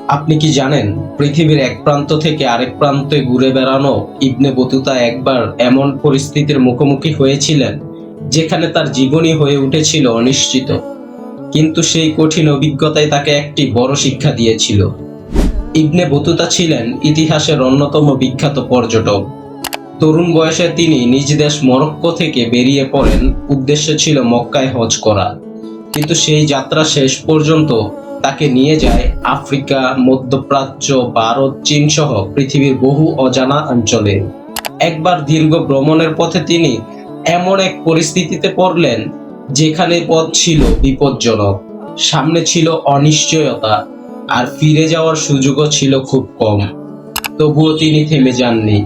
আপনি কি জানেন, পৃথিবীর এক প্রান্ত থেকে আরেক প্রান্তে ঘুরে বেড়ানো ইবনে বতুতা একবার এমন পরিস্থিতির মুখোমুখি হয়েছিলেন যেখানে তার জীবনই হয়ে উঠেছিল অনিশ্চিত। কিন্তু সেই কঠিন অভিজ্ঞতাই তাকে একটি বড় শিক্ষা দিয়েছিল। ইবনে বতুতা ছিলেন ইতিহাসের অন্যতম বিখ্যাত পর্যটক। তরুণ বয়সে তিনি নিজ দেশ মরক্কো থেকে বেরিয়ে পড়েন, উদ্দেশ্য ছিল মক্কায় হজ করা। কিন্তু সেই যাত্রা শেষ পর্যন্ত তাকে নিয়ে যায় আফ্রিকা, মধ্যপ্রাচ্য, ভারত, চীন সহ পৃথিবীর বহু অজানা অঞ্চলে। একবার দীর্ঘ ভ্রমণের পথে তিনি এমন এক পরিস্থিতিতে পড়লেন যেখানে পথ ছিল বিপজ্জনক, সামনে ছিল অনিশ্চয়তা, আর ফিরে যাওয়ার সুযোগও ছিল খুব কম। তবুও তিনি থেমে যাননি,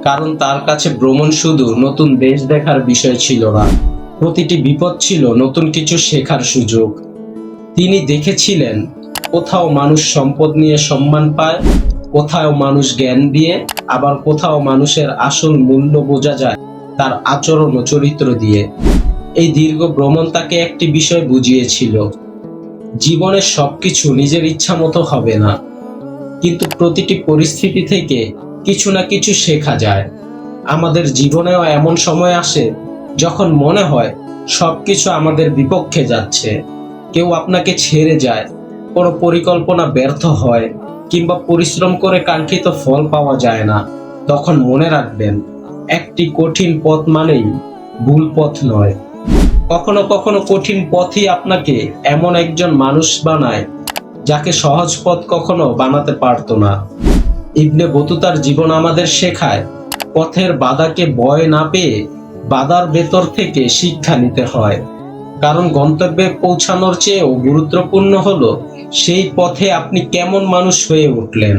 কারণ তার কাছে ভ্রমণ শুধু নতুন দেশ দেখার বিষয় ছিল না, প্রতিটি বিপদ ছিল নতুন কিছু শেখার সুযোগ। তিনি দেখেছিলেন কোথাও মানুষ সম্পদ নিয়ে সম্মান পায়, কোথাও মানুষ জ্ঞান দিয়ে, আবার কোথাও মানুষের আসল মূল্য বোঝা যায় তার আচরণ ও চরিত্র দিয়ে। এই দীর্ঘ ভ্রমণ তাকে একটি বিষয় বুঝিয়েছিল, জীবনের সবকিছু নিজের ইচ্ছা মতো হবে না, কিন্তু প্রতিটি পরিস্থিতি থেকে কিছু না কিছু শেখা যায়। আমাদের জীবনেও এমন সময় আসে যখন মনে হয় সবকিছু আমাদের বিপক্ষে যাচ্ছে। কেউ আপনাকে ছেড়ে যায়, কোনো পরিকল্পনা ব্যর্থ হয়, কিংবা পরিশ্রম করে কাঙ্ক্ষিত ফল পাওয়া যায় না। তখন মনে রাখবেন, একটি কঠিন পথ মানেই ভুল পথ নয়। কখনো কখনো কঠিন পথই আপনাকে এমন একজন মানুষ বানায় যাকে সহজ পথ কখনো বানাতে পারতো না। ইবনে বতুতার জীবন আমাদের শেখায়, পথের বাধাকে ভয় না পেয়ে বাধার ভেতর থেকে শিক্ষা নিতে হয়। কারণ গন্তব্যে পৌঁছানোর চেয়েও গুরুত্বপূর্ণ হলো সেই পথে আপনি কেমন মানুষ হয়ে উঠলেন।